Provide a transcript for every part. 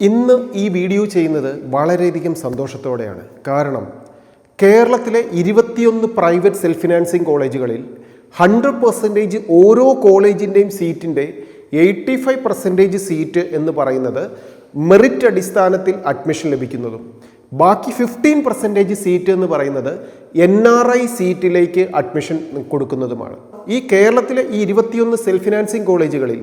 ഇന്ന് ഈ വീഡിയോ ചെയ്യുന്നത് വളരെയധികം സന്തോഷത്തോടെയാണ്. കാരണം കേരളത്തിലെ 21 പ്രൈവറ്റ് സെൽഫ് ഫിനാൻസിങ് കോളേജുകളിൽ 100% ഓരോ കോളേജിൻ്റെയും സീറ്റിൻ്റെ 85% സീറ്റ് എന്ന് പറയുന്നത് മെറിറ്റ് അടിസ്ഥാനത്തിൽ അഡ്മിഷൻ ലഭിക്കുന്നതും ബാക്കി 15% സീറ്റ് എന്ന് പറയുന്നത് NRI സീറ്റിലേക്ക് അഡ്മിഷൻ കൊടുക്കുന്നതുമാണ്. ഈ കേരളത്തിലെ ഈ 21 സെൽഫ് ഫിനാൻസിങ് കോളേജുകളിൽ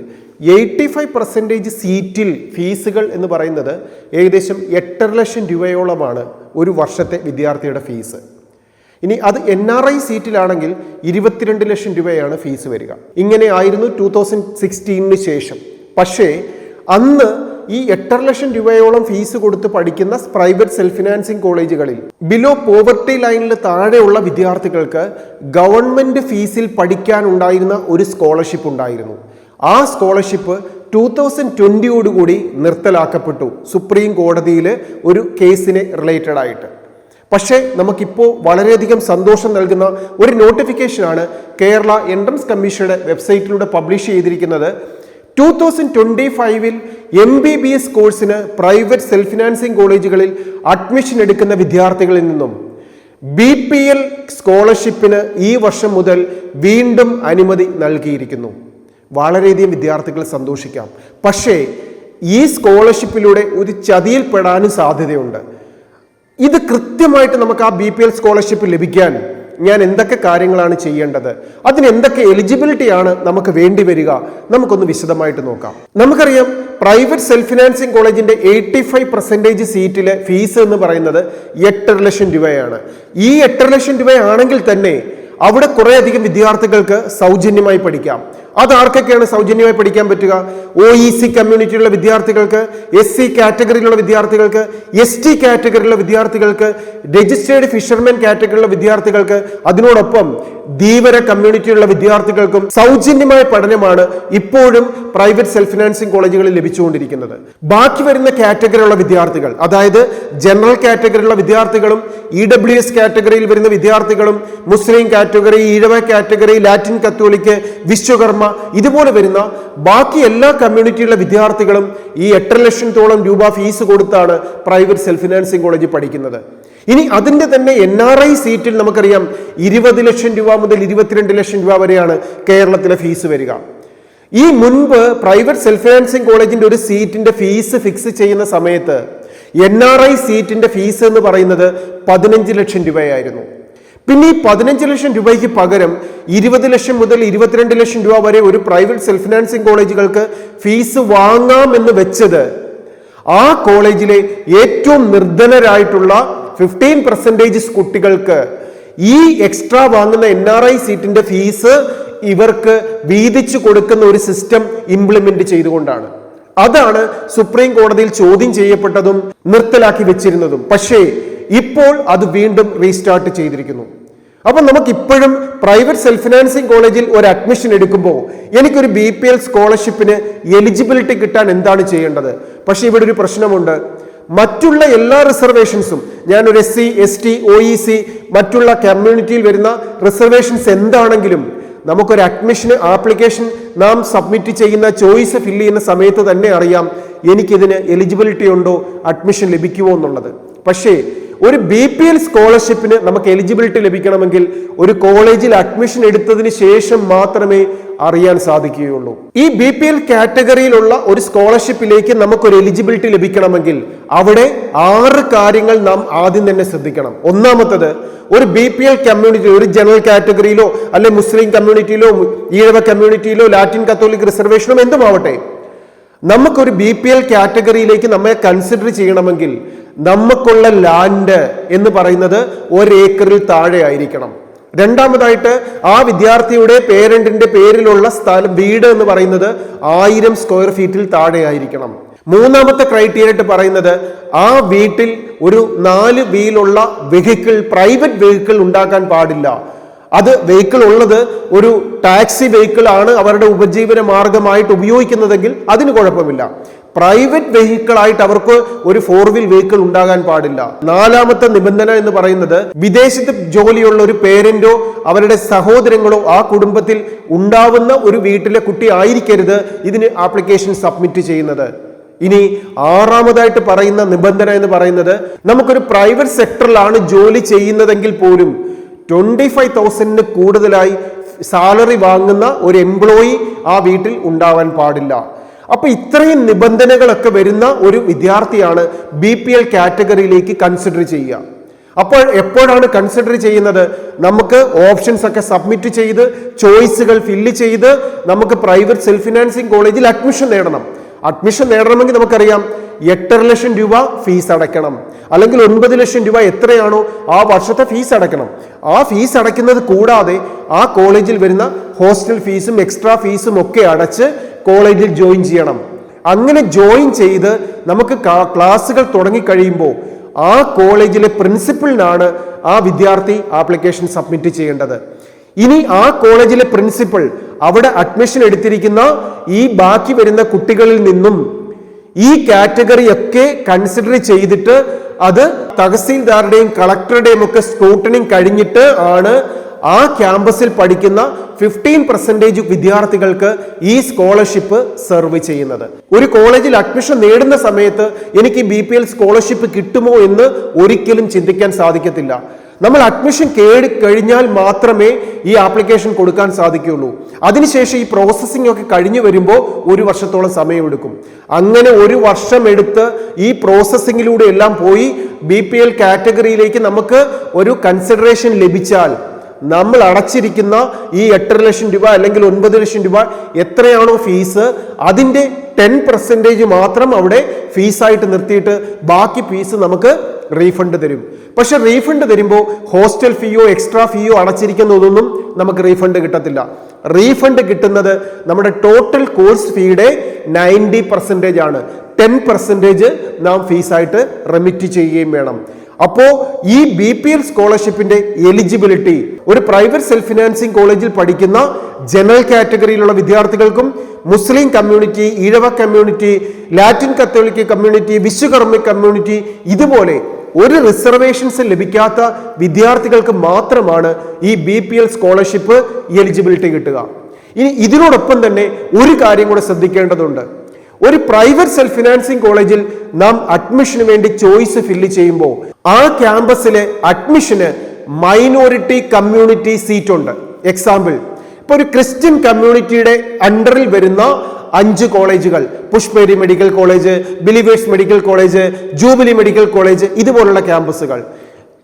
85% സീറ്റിൽ ഫീസുകൾ എന്ന് പറയുന്നത് ഏകദേശം 8.5 ലക്ഷം രൂപയോളമാണ് ഒരു വർഷത്തെ വിദ്യാർത്ഥിയുടെ ഫീസ്. ഇനി അത് NRI സീറ്റിലാണെങ്കിൽ 22 ലക്ഷം രൂപയാണ് ഫീസ് വരിക. ഇങ്ങനെ ആയിരുന്നു 2016 ശേഷം. പക്ഷേ അന്ന് ഈ 8.5 ലക്ഷം രൂപയോളം ഫീസ് കൊടുത്ത് പഠിക്കുന്ന പ്രൈവറ്റ് സെൽഫ് ഫിനാൻസിങ് കോളേജുകളിൽ ബിലോ പോവർട്ടി ലൈനിൽ താഴെയുള്ള വിദ്യാർത്ഥികൾക്ക് ഗവൺമെന്റ് ഫീസിൽ പഠിക്കാനുണ്ടായിരുന്ന ഒരു സ്കോളർഷിപ്പ് ഉണ്ടായിരുന്നു. ആ സ്കോളർഷിപ്പ് 2020 നിർത്തലാക്കപ്പെട്ടു സുപ്രീം കോടതിയിൽ ഒരു കേസിന് റിലേറ്റഡ് ആയിട്ട്. പക്ഷേ നമുക്കിപ്പോൾ വളരെയധികം സന്തോഷം നൽകുന്ന ഒരു നോട്ടിഫിക്കേഷനാണ് കേരള എൻട്രൻസ് കമ്മീഷന്റെ വെബ്സൈറ്റിലൂടെ പബ്ലിഷ് ചെയ്തിരിക്കുന്നത്. 2025 MBBS കോഴ്സിന് പ്രൈവറ്റ് സെൽഫ് ഫിനാൻസിങ് കോളേജുകളിൽ അഡ്മിഷൻ എടുക്കുന്ന വിദ്യാർത്ഥികളിൽ നിന്നും BPL സ്കോളർഷിപ്പിന് ഈ വർഷം മുതൽ വീണ്ടും അനുമതി നൽകിയിരിക്കുന്നു. വളരെയധികം വിദ്യാർത്ഥികൾ സന്തോഷിക്കാം. പക്ഷേ ഈ സ്കോളർഷിപ്പിലൂടെ ഒരു ചതിയിൽപ്പെടാനും സാധ്യതയുണ്ട്. ഇത് കൃത്യമായിട്ട് നമുക്ക് ആ BPL സ്കോളർഷിപ്പ് ലഭിക്കാൻ ഞാൻ എന്തൊക്കെ കാര്യങ്ങളാണ് ചെയ്യേണ്ടത്, അതിന് എന്തൊക്കെ എലിജിബിലിറ്റിയാണ് നമുക്ക് വേണ്ടി വരിക, നമുക്കൊന്ന് വിശദമായിട്ട് നോക്കാം. നമുക്കറിയാം പ്രൈവറ്റ് സെൽഫ് ഫിനാൻസിങ് കോളേജിന്റെ 85% സീറ്റിലെ ഫീസ് എന്ന് പറയുന്നത് 8.5 ലക്ഷം രൂപയാണ്. ഈ 8.5 ലക്ഷം രൂപയാണെങ്കിൽ തന്നെ അവിടെ കുറെ അധികം വിദ്യാർത്ഥികൾക്ക് സൗജന്യമായി പഠിക്കാം. അത് ആർക്കൊക്കെയാണ് സൗജന്യമായി പഠിക്കാൻ പറ്റുക? OEC കമ്മ്യൂണിറ്റിയിലുള്ള വിദ്യാർത്ഥികൾക്ക്, SC കാറ്റഗറിയിലുള്ള വിദ്യാർത്ഥികൾക്ക്, ST കാറ്റഗറിയിലുള്ള വിദ്യാർത്ഥികൾക്ക്, രജിസ്റ്റേർഡ് ഫിഷർമെൻ കാറ്റഗറിയിലുള്ള വിദ്യാർത്ഥികൾക്ക്, അതിനോടൊപ്പം ധീവര കമ്മ്യൂണിറ്റിയിലുള്ള വിദ്യാർത്ഥികൾക്കും സൗജന്യമായ പഠനമാണ് ഇപ്പോഴും പ്രൈവറ്റ് സെൽഫ് ഫിനാൻസിങ് കോളേജുകളിൽ ലഭിച്ചുകൊണ്ടിരിക്കുന്നത്. ബാക്കി വരുന്ന കാറ്റഗറിയുള്ള വിദ്യാർത്ഥികൾ, അതായത് ജനറൽ കാറ്റഗറിയിലുള്ള വിദ്യാർത്ഥികളും EWS കാറ്റഗറിയിൽ വരുന്ന വിദ്യാർത്ഥികളും മുസ്ലിം category, Ezhava category, Latin Catholic, Vishwakarma, ഇതുപോലെ വരുന്ന ബാക്കി എല്ലാ കമ്മ്യൂണിറ്റിയിലുള്ള വിദ്യാർത്ഥികളും ഈ 8.5 ലക്ഷത്തോളം രൂപ ഫീസ് കൊടുത്താണ് പ്രൈവറ്റ് സെൽഫ് ഫിനാൻസിങ് കോളേജിൽ പഠിക്കുന്നത്. ഇനി അതിന്റെ തന്നെ NRI സീറ്റിൽ നമുക്കറിയാം 20 ലക്ഷം രൂപ മുതൽ 22 ലക്ഷം രൂപ വരെയാണ് കേരളത്തിലെ ഫീസ് വരിക. ഈ മുൻപ് പ്രൈവറ്റ് സെൽഫ് ഫിനാൻസിങ് കോളേജിന്റെ ഒരു സീറ്റിന്റെ ഫീസ് ഫിക്സ് ചെയ്യുന്ന സമയത്ത് NRI സീറ്റിന്റെ ഫീസ് എന്ന് പറയുന്നത് 15 ലക്ഷം രൂപയായിരുന്നു. പിന്നെ ഈ 15 ലക്ഷം രൂപയ്ക്ക് പകരം 20 ലക്ഷം മുതൽ 22 ലക്ഷം രൂപ വരെ ഒരു പ്രൈവറ്റ് സെൽഫ് ഫിനാൻസിങ് കോളേജുകൾക്ക് ഫീസ് വാങ്ങാമെന്ന് വെച്ചത് ആ കോളേജിലെ ഏറ്റവും നിർധനരായിട്ടുള്ള 15% കുട്ടികൾക്ക് ഈ എക്സ്ട്രാ വാങ്ങുന്ന NRI സീറ്റിന്റെ ഫീസ് ഇവർക്ക് വീതിച്ചു കൊടുക്കുന്ന ഒരു സിസ്റ്റം ഇംപ്ലിമെന്റ് ചെയ്തുകൊണ്ടാണ്. അതാണ് സുപ്രീം കോടതിയിൽ ചോദ്യം ചെയ്യപ്പെട്ടതും നിർത്തലാക്കി വെച്ചിരുന്നതും. പക്ഷേ ഇപ്പോൾ അത് വീണ്ടും റീസ്റ്റാർട്ട് ചെയ്തിരിക്കുന്നു. അപ്പൊ നമുക്ക് ഇപ്പോഴും പ്രൈവറ്റ് സെൽഫ് ഫിനാൻസിങ് കോളേജിൽ ഒരു അഡ്മിഷൻ എടുക്കുമ്പോൾ എനിക്കൊരു BPL സ്കോളർഷിപ്പിന് എലിജിബിലിറ്റി കിട്ടാൻ എന്താണ് ചെയ്യേണ്ടത്? പക്ഷെ ഇവിടെ ഒരു പ്രശ്നമുണ്ട്. മറ്റുള്ള എല്ലാ റിസർവേഷൻസും, ഞാനൊരു SC ST OEC മറ്റുള്ള കമ്മ്യൂണിറ്റിയിൽ വരുന്ന റിസർവേഷൻസ് എന്താണെങ്കിലും നമുക്കൊരു അഡ്മിഷന് ആപ്ലിക്കേഷൻ നാം സബ്മിറ്റ് ചെയ്യുന്ന ചോയ്സ് ഫില്ല് ചെയ്യുന്ന സമയത്ത് തന്നെ അറിയാം എനിക്കിതിന് എലിജിബിലിറ്റി ഉണ്ടോ, അഡ്മിഷൻ ലഭിക്കുമോ എന്നുള്ളത്. പക്ഷേ ഒരു BPL സ്കോളർഷിപ്പിന് നമുക്ക് എലിജിബിലിറ്റി ലഭിക്കണമെങ്കിൽ ഒരു കോളേജിൽ അഡ്മിഷൻ എടുത്തതിന് ശേഷം മാത്രമേ അറിയാൻ സാധിക്കുകയുള്ളൂ. ഈ BPL കാറ്റഗറിയിലുള്ള ഒരു സ്കോളർഷിപ്പിലേക്ക് നമുക്കൊരു എലിജിബിലിറ്റി ലഭിക്കണമെങ്കിൽ അവിടെ 6 കാര്യങ്ങൾ നാം ആദ്യം തന്നെ ശ്രദ്ധിക്കണം. ഒന്നാമത്തത്, ഒരു BPL കമ്മ്യൂണിറ്റി, ഒരു ജനറൽ കാറ്റഗറിയിലോ അല്ലെ മുസ്ലിം കമ്മ്യൂണിറ്റിയിലോ ഈഴവ കമ്മ്യൂണിറ്റിയിലോ ലാറ്റിൻ കത്തോലിക് റിസർവേഷനോ എന്തുമാവട്ടെ, നമുക്കൊരു BPL കാറ്റഗറിയിലേക്ക് നമ്മെ കൺസിഡർ ചെയ്യണമെങ്കിൽ നമുക്കുള്ള ലാൻഡ് എന്ന് പറയുന്നത് 1 ഏക്കറിൽ താഴെ ആയിരിക്കണം. രണ്ടാമതായിട്ട് ആ വിദ്യാർത്ഥിയുടെ പേരന്റിന്റെ പേരിലുള്ള സ്ഥലം, വീട് എന്ന് പറയുന്നത് 1000 സ്ക്വയർ ഫീറ്റിൽ താഴെ ആയിരിക്കണം. മൂന്നാമത്തെ ക്രൈറ്റീരിയ പറയുന്നത് ആ വീട്ടിൽ ഒരു 4 വീലുള്ള വെഹിക്കിൾ, പ്രൈവറ്റ് വെഹിക്കിൾ ഉണ്ടാക്കാൻ പാടില്ല. അത് വെഹിക്കിൾ ഉള്ളത് ഒരു ടാക്സി വെഹിക്കിൾ ആണ് അവരുടെ ഉപജീവന മാർഗമായിട്ട് ഉപയോഗിക്കുന്നതെങ്കിൽ അതിന് കുഴപ്പമില്ല. പ്രൈവറ്റ് വെഹിക്കിൾ ആയിട്ട് അവർക്ക് ഒരു 4 വീൽ വെഹിക്കിൾ ഉണ്ടാകാൻ പാടില്ല. നാലാമത്തെ നിബന്ധന എന്ന് പറയുന്നത് വിദേശത്ത് ജോലിയുള്ള ഒരു പേരന്റോ അവരുടെ സഹോദരങ്ങളോ ആ കുടുംബത്തിൽ ഉണ്ടാവുന്ന ഒരു വീട്ടിലെ കുട്ടി ആയിരിക്കരുത് ഇതിന് ആപ്ലിക്കേഷൻ സബ്മിറ്റ് ചെയ്യുന്നത്. ഇനി ആറാമതായിട്ട് പറയുന്ന നിബന്ധന എന്ന് പറയുന്നത്, നമുക്കൊരു പ്രൈവറ്റ് സെക്ടറിലാണ് ജോലി ചെയ്യുന്നതെങ്കിൽ പോലും 25,000 കൂടുതലായി സാലറി വാങ്ങുന്ന ഒരു എംപ്ലോയി ആ വീട്ടിൽ ഉണ്ടാവാൻ പാടില്ല. അപ്പൊ ഇത്രയും നിബന്ധനകളൊക്കെ വരുന്ന ഒരു വിദ്യാർത്ഥിയാണ് BPL കാറ്റഗറിയിലേക്ക് കൺസിഡർ ചെയ്യുക. അപ്പോൾ എപ്പോഴാണ് കൺസിഡർ ചെയ്യുന്നത്? നമുക്ക് ഓപ്ഷൻസ് ഒക്കെ സബ്മിറ്റ് ചെയ്ത് ചോയ്സുകൾ ഫില്ല് ചെയ്ത് നമുക്ക് പ്രൈവറ്റ് സെൽഫ് ഫിനാൻസിങ് കോളേജിൽ അഡ്മിഷൻ നേടണം. അഡ്മിഷൻ നേടണമെങ്കിൽ നമുക്കറിയാം 8.5 ലക്ഷം രൂപ ഫീസ് അടയ്ക്കണം, അല്ലെങ്കിൽ 9 ലക്ഷം രൂപ എത്രയാണോ ആ വർഷത്തെ ഫീസ് അടയ്ക്കണം. ആ ഫീസ് അടയ്ക്കുന്നത് കൂടാതെ ആ കോളേജിൽ വരുന്ന ഹോസ്റ്റൽ ഫീസും എക്സ്ട്രാ ഫീസും ഒക്കെ അടച്ച് കോളേജിൽ ജോയിൻ ചെയ്യണം. അങ്ങനെ ജോയിൻ ചെയ്ത് നമുക്ക് ക്ലാസ്സുകൾ തുടങ്ങിക്കഴിയുമ്പോൾ ആ കോളേജിലെ പ്രിൻസിപ്പലിനാണ് ആ വിദ്യാർത്ഥി ആപ്ലിക്കേഷൻ സബ്മിറ്റ് ചെയ്യേണ്ടത്. ഇനി ആ കോളേജിലെ പ്രിൻസിപ്പൽ അവിടെ അഡ്മിഷൻ എടുത്തിരിക്കുന്ന ഈ ബാക്കി വരുന്ന കുട്ടികളിൽ നിന്നും ഈ കാറ്റഗറി ഒക്കെ കൺസിഡർ ചെയ്തിട്ട് അത് തഹസീൽദാരുടെയും കളക്ടറുടെയും ഒക്കെ സ്ക്രൂട്ടനിങ് കഴിഞ്ഞിട്ട് ആണ് ആ ക്യാമ്പസിൽ പഠിക്കുന്ന 15% വിദ്യാർത്ഥികൾക്ക് ഈ സ്കോളർഷിപ്പ് സെർവ് ചെയ്യുന്നത്. ഒരു കോളേജിൽ അഡ്മിഷൻ നേടുന്ന സമയത്ത് എനിക്ക് BPL സ്കോളർഷിപ്പ് കിട്ടുമോ എന്ന് ഒരിക്കലും ചിന്തിക്കാൻ സാധിക്കത്തില്ല. നമ്മൾ അഡ്മിഷൻ കഴിഞ്ഞാൽ മാത്രമേ ഈ ആപ്ലിക്കേഷൻ കൊടുക്കാൻ സാധിക്കുകയുള്ളൂ. അതിനുശേഷം ഈ പ്രോസസ്സിംഗ് ഒക്കെ കഴിഞ്ഞു വരുമ്പോൾ 1 വർഷത്തോളം സമയമെടുക്കും. അങ്ങനെ 1 വർഷം എടുത്ത് ഈ പ്രോസസ്സിങ്ങിലൂടെ എല്ലാം പോയി BPL കാറ്റഗറിയിലേക്ക് നമുക്ക് ഒരു കൺസിഡറേഷൻ ലഭിച്ചാൽ നമ്മൾ അടച്ചിരിക്കുന്ന ഈ 8.5 ലക്ഷം രൂപ അല്ലെങ്കിൽ 9 ലക്ഷം രൂപ എത്രയാണോ ഫീസ്, അതിന്റെ 10% മാത്രം അവിടെ ഫീസായിട്ട് നിർത്തിയിട്ട് ബാക്കി ഫീസ് നമുക്ക് റീഫണ്ട് തരും. പക്ഷെ റീഫണ്ട് തരുമ്പോൾ ഹോസ്റ്റൽ ഫീയോ എക്സ്ട്രാ ഫീയോ അടച്ചിരിക്കുന്നതൊന്നും നമുക്ക് റീഫണ്ട് കിട്ടത്തില്ല. റീഫണ്ട് കിട്ടുന്നത് നമ്മുടെ ടോട്ടൽ കോഴ്സ് ഫീയുടെ 90% ആണ്. 10% നാം ഫീസായിട്ട് റെമിറ്റ് ചെയ്യുകയും വേണം. അപ്പോ ഈ BPL സ്കോളർഷിപ്പിന്റെ എലിജിബിലിറ്റി ഒരു പ്രൈവറ്റ് സെൽഫ് ഫിനാൻസിങ് കോളേജിൽ പഠിക്കുന്ന ജനറൽ കാറ്റഗറിയിലുള്ള വിദ്യാർത്ഥികൾക്കും Muslim community, Ezhava community, Latin കത്തോലിക്ക കമ്മ്യൂണിറ്റി, വിശ്വകർമ്മ കമ്മ്യൂണിറ്റി, ഇതുപോലെ ഒരു റിസർവേഷൻസ് ലഭിക്കാത്ത വിദ്യാർത്ഥികൾക്ക് മാത്രമാണ് ഈ BPL സ്കോളർഷിപ്പ് എലിജിബിലിറ്റി കിട്ടുക. ഇനി ഇതിനോടൊപ്പം തന്നെ ഒരു കാര്യം കൂടെ ശ്രദ്ധിക്കേണ്ടതുണ്ട്. ഒരു പ്രൈവറ്റ് സെൽഫ് ഫിനാൻസിങ് കോളേജിൽ നാം അഡ്മിഷന് വേണ്ടി ചോയ്സ് ഫില്ല് ചെയ്യുമ്പോൾ ആ ക്യാമ്പസിലെ അഡ്മിഷന് മൈനോറിറ്റി കമ്മ്യൂണിറ്റി സീറ്റ് ഉണ്ട്. എക്സാമ്പിൾ, ഇപ്പൊ ഒരു ക്രിസ്ത്യൻ കമ്മ്യൂണിറ്റിയുടെ അണ്ടറിൽ വരുന്ന 5 കോളേജുകൾ, പുഷ്പേരി medical college, believers medical college, jubilee medical college, ഇതുപോലുള്ള ക്യാമ്പസുകൾ.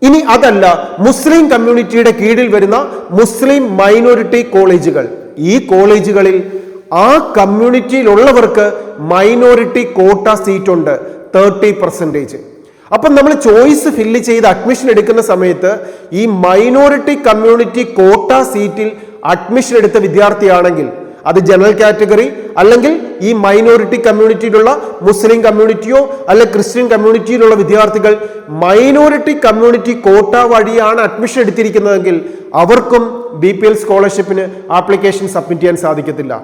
ഇനി അതല്ല, മുസ്ലിം കമ്മ്യൂണിറ്റിയുടെ കീഴിൽ വരുന്ന മുസ്ലിം മൈനോറിറ്റി കോളേജുകൾ. ഈ കോളേജുകളിൽ ആ കമ്മ്യൂണിറ്റിയിലുള്ളവർക്ക് മൈനോറിറ്റി കോട്ട സീറ്റ് ഉണ്ട് 30%. അപ്പം നമ്മൾ ചോയ്സ് ഫില്ല് ചെയ്ത് അഡ്മിഷൻ എടുക്കുന്ന സമയത്ത് ഈ മൈനോറിറ്റി കമ്മ്യൂണിറ്റി കോട്ട സീറ്റിൽ അഡ്മിഷൻ എടുത്ത വിദ്യാർത്ഥിയാണെങ്കിൽ അത് ജനറൽ കാറ്റഗറി അല്ലെങ്കിൽ ഈ മൈനോറിറ്റി കമ്മ്യൂണിറ്റിയിലുള്ള മുസ്ലിം കമ്മ്യൂണിറ്റിയോ അല്ലെ ക്രിസ്ത്യൻ കമ്മ്യൂണിറ്റിയിലുള്ള വിദ്യാർത്ഥികൾ മൈനോറിറ്റി കമ്മ്യൂണിറ്റി കോട്ട വഴിയാണ് അഡ്മിഷൻ എടുത്തിരിക്കുന്നതെങ്കിൽ അവർക്കും BPL സ്കോളർഷിപ്പിന് ആപ്ലിക്കേഷൻ സബ്മിറ്റ് ചെയ്യാൻ സാധിക്കത്തില്ല.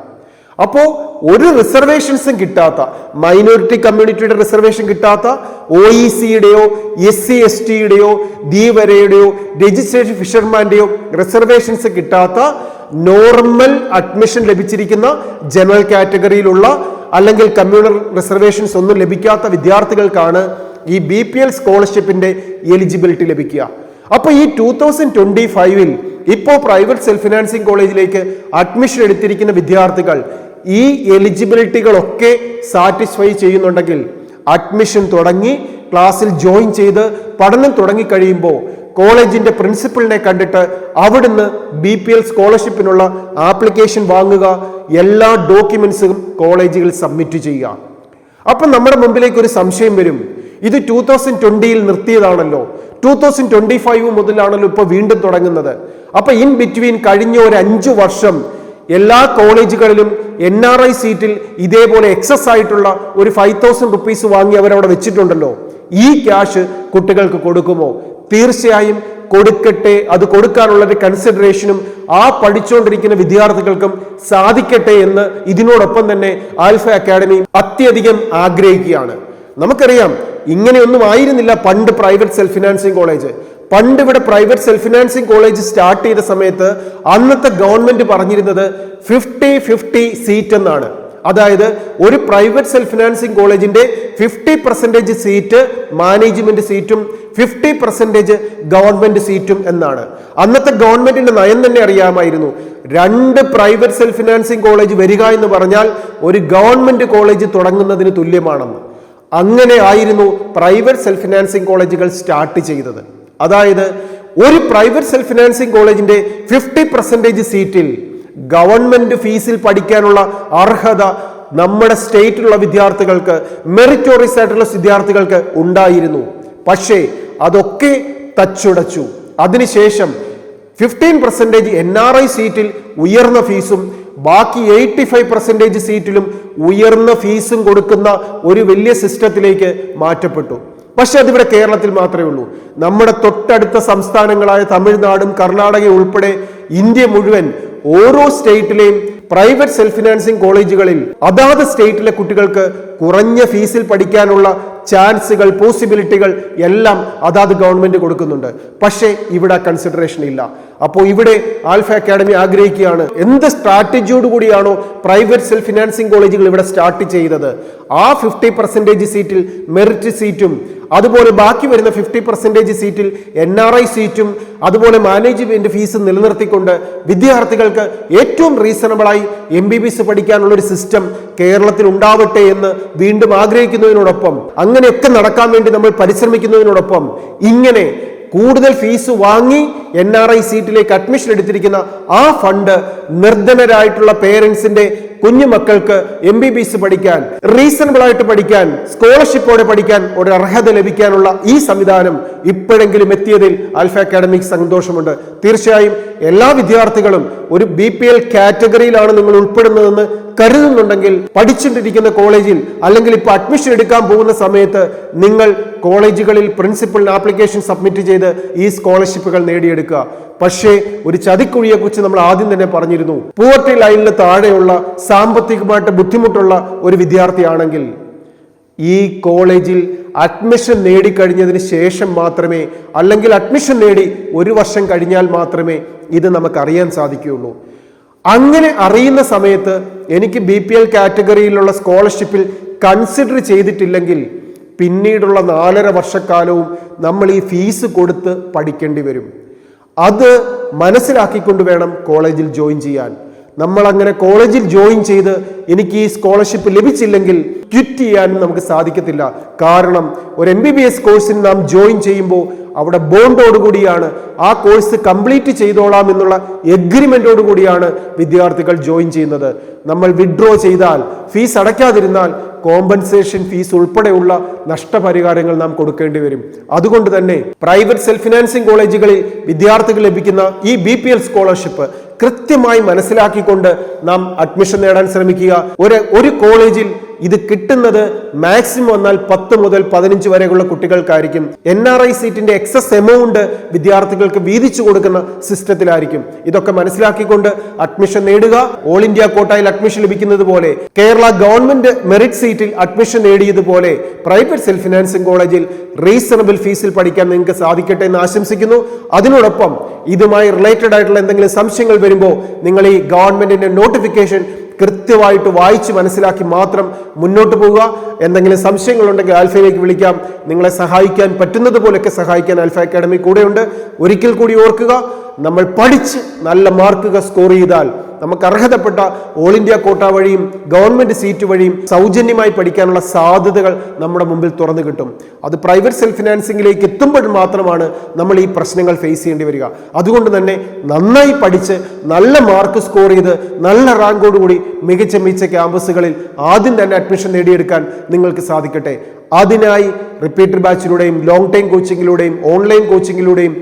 അപ്പോ ഒരു റിസർവേഷൻസും കിട്ടാത്ത, മൈനോറിറ്റി കമ്മ്യൂണിറ്റിയുടെ റിസർവേഷൻ കിട്ടാത്ത, OECയുടെയോ SC/STയുടെയോ ധീവരയുടെയോ രജിസ്ട്രേഷൻ ഫിഷർമാന്റെയോ റിസർവേഷൻസ് കിട്ടാത്ത നോർമൽ അഡ്മിഷൻ ലഭിച്ചിരിക്കുന്ന ജനറൽ കാറ്റഗറിയിലുള്ള അല്ലെങ്കിൽ കമ്മ്യൂണൽ റിസർവേഷൻസ് ഒന്നും ലഭിക്കാത്ത വിദ്യാർത്ഥികൾക്കാണ് ഈ BPL സ്കോളർഷിപ്പിന്റെ എലിജിബിലിറ്റി ലഭിക്കുക. അപ്പൊ ഈ 2025 ഇപ്പോൾ പ്രൈവറ്റ് സെൽഫ് ഫിനാൻസിങ് കോളേജിലേക്ക് അഡ്മിഷൻ എടുത്തിരിക്കുന്ന വിദ്യാർത്ഥികൾ ഈ എലിജിബിലിറ്റികളൊക്കെ സാറ്റിസ്ഫൈ ചെയ്യുന്നുണ്ടെങ്കിൽ അഡ്മിഷൻ തുടങ്ങി ക്ലാസ്സിൽ ജോയിൻ ചെയ്ത് പഠനം തുടങ്ങിക്കഴിയുമ്പോൾ കോളേജിന്റെ പ്രിൻസിപ്പലിനെ കണ്ടിട്ട് അവിടുന്ന് BPL സ്കോളർഷിപ്പിനുള്ള ആപ്ലിക്കേഷൻ വാങ്ങുക, എല്ലാ ഡോക്യുമെന്റ്സും കോളേജുകൾ സബ്മിറ്റ് ചെയ്യുക. അപ്പം നമ്മുടെ മുമ്പിലേക്ക് ഒരു സംശയം വരും, ഇത് 2020 നിർത്തിയതാണല്ലോ, 2025 മുതലാണല്ലോ ഇപ്പൊ വീണ്ടും തുടങ്ങുന്നത്. അപ്പൊ ഇൻ ബിറ്റ്വീൻ കഴിഞ്ഞ ഒരു 5 വർഷം എല്ലാ കോളേജുകളിലും NRI സീറ്റിൽ ഇതേപോലെ എക്സസ് ആയിട്ടുള്ള ഒരു 5,000 റുപ്പീസ് വാങ്ങി അവരവിടെ വെച്ചിട്ടുണ്ടല്ലോ. ഈ ക്യാഷ് കുട്ടികൾക്ക് കൊടുക്കുമോ? തീർച്ചയായും കൊടുക്കട്ടെ. അത് കൊടുക്കാനുള്ള ഒരു കൺസിഡറേഷനും ആ പഠിച്ചുകൊണ്ടിരിക്കുന്ന വിദ്യാർത്ഥികൾക്കും സാധിക്കട്ടെ എന്ന് ഇതിനോടൊപ്പം തന്നെ ആൽഫ അക്കാഡമി അത്യധികം ആഗ്രഹിക്കുകയാണ്. നമുക്കറിയാം, ഇങ്ങനെയൊന്നും ആയിരുന്നില്ല പണ്ട് പ്രൈവറ്റ് സെൽഫ് ഫിനാൻസിങ് കോളേജ്. പണ്ട് ഇവിടെ private self financing college start ചെയ്ത സമയത്ത് അന്നത്തെ ഗവൺമെന്റ് പറഞ്ഞിരുന്നത് 50-50 സീറ്റ് എന്നാണ്. അതായത് ഒരു പ്രൈവറ്റ് സെൽഫ് ഫിനാൻസിങ് കോളേജിന്റെ 50% സീറ്റ് മാനേജ്മെന്റ് സീറ്റും 50% ഗവൺമെന്റ് സീറ്റും എന്നാണ്. അന്നത്തെ ഗവൺമെന്റിന്റെ നയം തന്നെ അറിയാമായിരുന്നു. 2 പ്രൈവറ്റ് സെൽഫ് ഫിനാൻസിങ് കോളേജ് വരിക എന്ന് പറഞ്ഞാൽ ഒരു ഗവൺമെന്റ് കോളേജ് തുടങ്ങുന്നതിന് തുല്യമാണെന്ന്. അങ്ങനെ ആയിരുന്നു പ്രൈവറ്റ് സെൽഫ് ഫിനാൻസിങ് കോളേജുകൾ സ്റ്റാർട്ട് ചെയ്തത്. അതായത് ഒരു പ്രൈവറ്റ് സെൽഫ് ഫിനാൻസിങ് കോളേജിന്റെ 50% സീറ്റിൽ ഗവൺമെന്റ് ഫീസിൽ പഠിക്കാനുള്ള അർഹത നമ്മുടെ സ്റ്റേറ്റിലുള്ള വിദ്യാർത്ഥികൾക്ക്, മെറിറ്റോറിയസ് ആയിട്ടുള്ള വിദ്യാർത്ഥികൾക്ക് ഉണ്ടായിരുന്നു. പക്ഷേ അതൊക്കെ തച്ചുടച്ചു. അതിനുശേഷം 15% NRI സീറ്റിൽ ഉയർന്ന ഫീസും ബാക്കി 85% സീറ്റിലും ഉയർന്ന ഫീസും കൊടുക്കുന്ന ഒരു വലിയ സിസ്റ്റത്തിലേക്ക് മാറ്റപ്പെട്ടു. പക്ഷെ അതിവിടെ കേരളത്തിൽ മാത്രമേ ഉള്ളൂ. നമ്മുടെ തൊട്ടടുത്ത സംസ്ഥാനങ്ങളായ തമിഴ്നാടും കർണാടകയും ഉൾപ്പെടെ ഇന്ത്യ മുഴുവൻ ഓരോ സ്റ്റേറ്റിലെയും പ്രൈവറ്റ് സെൽഫ് ഫിനാൻസിങ് കോളേജുകളിൽ അതാത് സ്റ്റേറ്റിലെ കുട്ടികൾക്ക് കുറഞ്ഞ ഫീസിൽ പഠിക്കാനുള്ള ചാൻസുകൾ, പോസിബിലിറ്റികൾ എല്ലാം അതാത് ഗവൺമെന്റ് കൊടുക്കുന്നുണ്ട്. പക്ഷേ ഇവിടെ കൺസിഡറേഷൻ ഇല്ല. അപ്പോൾ ഇവിടെ ആൽഫ അക്കാഡമി ആഗ്രഹിക്കുകയാണ്, എന്ത് സ്ട്രാറ്റജിയോട് കൂടിയാണോ പ്രൈവറ്റ് സെൽഫ് ഫിനാൻസിങ് കോളേജുകൾ ഇവിടെ സ്റ്റാർട്ട് ചെയ്തത്, ആ 50% സീറ്റിൽ മെറിറ്റ് സീറ്റും അതുപോലെ ബാക്കി വരുന്ന 50% സീറ്റിൽ NRI സീറ്റും അതുപോലെ മാനേജ്മെന്റ് ഫീസ് നിലനിർത്തിക്കൊണ്ട് വിദ്യാർത്ഥികൾക്ക് ഏറ്റവും റീസണബിളായി MBBS പഠിക്കാനുള്ള ഒരു സിസ്റ്റം കേരളത്തിൽ ഉണ്ടാവട്ടെ എന്ന് വീണ്ടും ആഗ്രഹിക്കുന്നതിനോടൊപ്പം, അങ്ങനെയൊക്കെ നടക്കാൻ വേണ്ടി നമ്മൾ പരിശ്രമിക്കുന്നതിനോടൊപ്പം, ഇങ്ങനെ കൂടുതൽ ഫീസ് വാങ്ങി NRI സീറ്റിലേക്ക് അഡ്മിഷൻ എടുത്തിരിക്കുന്ന ആ ഫണ്ട് നിർധനരായിട്ടുള്ള പേരൻസിന്റെ കുഞ്ഞുമക്കൾക്ക് MBBS പഠിക്കാൻ, റീസണബിൾ ആയിട്ട് പഠിക്കാൻ, സ്കോളർഷിപ്പോടെ പഠിക്കാൻ ഒരു അർഹത ലഭിക്കാനുള്ള ഈ സംവിധാനം ഇപ്പോഴെങ്കിലും എത്തിയതിൽ ആൽഫ അക്കാഡമിക് സന്തോഷമുണ്ട്. തീർച്ചയായും എല്ലാ വിദ്യാർത്ഥികളും ഒരു BPL കാറ്റഗറിയിലാണ് നിങ്ങൾ ഉൾപ്പെടുന്നതെന്ന് കരുതുന്നുണ്ടെങ്കിൽ പഠിച്ചിട്ടിരിക്കുന്ന കോളേജിൽ അല്ലെങ്കിൽ ഇപ്പോൾ അഡ്മിഷൻ എടുക്കാൻ പോകുന്ന സമയത്ത് നിങ്ങൾ കോളേജുകളിൽ പ്രിൻസിപ്പലിന് ആപ്ലിക്കേഷൻ സബ്മിറ്റ് ചെയ്ത് ഈ സ്കോളർഷിപ്പുകൾ നേടിയെടുക്കുക. പക്ഷേ ഒരു ചതിക്കുഴിയെ കുറിച്ച് നമ്മൾ ആദ്യം തന്നെ പറഞ്ഞിരുന്നു. പോവർട്ടി ലൈനിന് താഴെയുള്ള സാമ്പത്തികമായിട്ട് ബുദ്ധിമുട്ടുള്ള ഒരു വിദ്യാർത്ഥിയാണെങ്കിൽ ഈ കോളേജിൽ അഡ്മിഷൻ നേടിക്കഴിഞ്ഞതിന് ശേഷം മാത്രമേ, അല്ലെങ്കിൽ അഡ്മിഷൻ നേടി 1 വർഷം കഴിഞ്ഞാൽ മാത്രമേ ഇത് നമുക്കറിയാൻ സാധിക്കുകയുള്ളൂ. അങ്ങനെ അറിയുന്ന സമയത്ത് എനിക്ക് BPL കാറ്റഗറിയിലുള്ള സ്കോളർഷിപ്പിൽ കൺസിഡർ ചെയ്തിട്ടില്ലെങ്കിൽ പിന്നീടുള്ള 4.5 വർഷക്കാലവും നമ്മൾ ഈ ഫീസ് കൊടുത്ത് പഠിക്കേണ്ടി വരും. അത് മനസ്സിലാക്കിക്കൊണ്ട് വേണം കോളേജിൽ ജോയിൻ ചെയ്യാൻ. നമ്മൾ അങ്ങനെ കോളേജിൽ ജോയിൻ ചെയ്ത് എനിക്ക് ഈ സ്കോളർഷിപ്പ് ലഭിച്ചില്ലെങ്കിൽ ക്വിറ്റ് ചെയ്യാനും നമുക്ക് സാധിക്കത്തില്ല. കാരണം ഒരു MBBS കോഴ്സിന് നാം ജോയിൻ ചെയ്യുമ്പോൾ അവിടെ ബോണ്ടോടുകൂടിയാണ്, ആ കോഴ്സ് കംപ്ലീറ്റ് ചെയ്തോളാം എന്നുള്ള എഗ്രിമെന്റോട് കൂടിയാണ് വിദ്യാർത്ഥികൾ ജോയിൻ ചെയ്യുന്നത്. നമ്മൾ വിഡ്രോ ചെയ്താൽ, ഫീസ് അടയ്ക്കാതിരുന്നാൽ കോമ്പൻസേഷൻ ഫീസ് ഉൾപ്പെടെയുള്ള നഷ്ടപരിഹാരങ്ങൾ നാം കൊടുക്കേണ്ടി വരും. അതുകൊണ്ട് തന്നെ പ്രൈവറ്റ് സെൽഫ് ഫിനാൻസിങ് കോളേജുകളിൽ വിദ്യാർത്ഥികൾ ലഭിക്കുന്ന ഈ BPL സ്കോളർഷിപ്പ് കൃത്യമായി മനസ്സിലാക്കിക്കൊണ്ട് നാം അഡ്മിഷൻ നേടാൻ ശ്രമിക്കുക. ഒരു കോളേജിൽ ഇത് കിട്ടുന്നത് മാക്സിമം വന്നാൽ 10 മുതൽ 15 വരെയുള്ള കുട്ടികൾക്കായിരിക്കും. NRI സീറ്റിന്റെ എക്സസ് എമൗണ്ട് വിദ്യാർത്ഥികൾക്ക് വീതിച്ചു കൊടുക്കുന്ന സിസ്റ്റത്തിലായിരിക്കും. ഇതൊക്കെ മനസ്സിലാക്കിക്കൊണ്ട് അഡ്മിഷൻ നേടുക. ഓൾ ഇന്ത്യ കോട്ടയിൽ അഡ്മിഷൻ ലഭിക്കുന്നത് പോലെ, കേരള ഗവൺമെന്റ് മെറിറ്റ് സീറ്റിൽ അഡ്മിഷൻ നേടിയതുപോലെ പ്രൈവറ്റ് സെൽഫ് ഫിനാൻസിങ് കോളേജിൽ റീസണബിൾ ഫീസിൽ പഠിക്കാൻ നിങ്ങൾക്ക് സാധിക്കട്ടെ എന്ന് ആശംസിക്കുന്നു. അതിനോടൊപ്പം ഇതുമായി റിലേറ്റഡ് ആയിട്ടുള്ള എന്തെങ്കിലും സംശയങ്ങൾ വരുമ്പോൾ നിങ്ങൾ ഈ ഗവൺമെന്റിന്റെ നോട്ടിഫിക്കേഷൻ കൃത്യമായിട്ട് വായിച്ച് മനസ്സിലാക്കി മാത്രം മുന്നോട്ട് പോവുക. എന്തെങ്കിലും സംശയങ്ങളുണ്ടെങ്കിൽ ആൽഫയിലേക്ക് വിളിക്കാം. നിങ്ങളെ സഹായിക്കാൻ പറ്റുന്നത് പോലെയൊക്കെ സഹായിക്കാൻ ആൽഫ അക്കാഡമി കൂടെയുണ്ട്. ഒരിക്കൽ കൂടി ഓർക്കുക, നമ്മൾ പഠിച്ച് നല്ല മാർക്കുകൾ സ്കോർ ചെയ്താൽ നമുക്ക് അർഹതപ്പെട്ട ഓൾ ഇന്ത്യ കോട്ട വഴിയും ഗവൺമെന്റ് സീറ്റ് വഴിയും സൗജന്യമായി പഠിക്കാനുള്ള സാധ്യതകൾ നമ്മുടെ മുമ്പിൽ തുറന്നു കിട്ടും. അത് പ്രൈവറ്റ് സെൽഫ് ഫിനാൻസിംഗിലേക്ക് എത്തുമ്പോൾ മാത്രമാണ് നമ്മൾ ഈ പ്രശ്നങ്ങൾ ഫേസ് ചെയ്യേണ്ടി വരിക. അതുകൊണ്ട് തന്നെ നന്നായി പഠിച്ച് നല്ല മാർക്ക് സ്കോർ ചെയ്ത് നല്ല റാങ്കോടുകൂടി മികച്ച ക്യാമ്പസുകളിൽ ആദ്യം തന്നെ അഡ്മിഷൻ നേടിയെടുക്കാൻ നിങ്ങൾക്ക് സാധിക്കട്ടെ. അതിനായി റിപ്പീറ്റർ ബാച്ചിലൂടെയും ലോങ് ടൈം കോച്ചിങ്ങിലൂടെയും ഓൺലൈൻ കോച്ചിങ്ങിലൂടെയും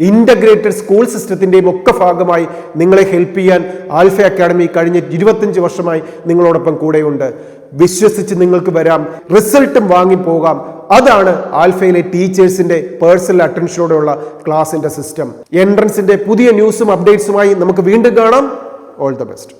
ഇന്റഗ്രേറ്റഡ് സ്കൂൾ സിസ്റ്റത്തിന്റെയും ഒക്കെ ഭാഗമായി നിങ്ങളെ ഹെൽപ്പ് ചെയ്യാൻ ആൽഫ അക്കാഡമി കഴിഞ്ഞ 25 വർഷമായി നിങ്ങളോടൊപ്പം കൂടെയുണ്ട്. വിശ്വസിച്ച് നിങ്ങൾക്ക് വരാം, റിസൾട്ടും വാങ്ങിപ്പോകാം. അതാണ് ആൽഫയിലെ ടീച്ചേഴ്സിന്റെ പേഴ്സണൽ അറ്റൻഷനോടെയുള്ള ക്ലാസിന്റെ സിസ്റ്റം. എൻട്രൻസിന്റെ പുതിയ ന്യൂസും അപ്ഡേറ്റ്സുമായി നമുക്ക് വീണ്ടും കാണാം. All the best.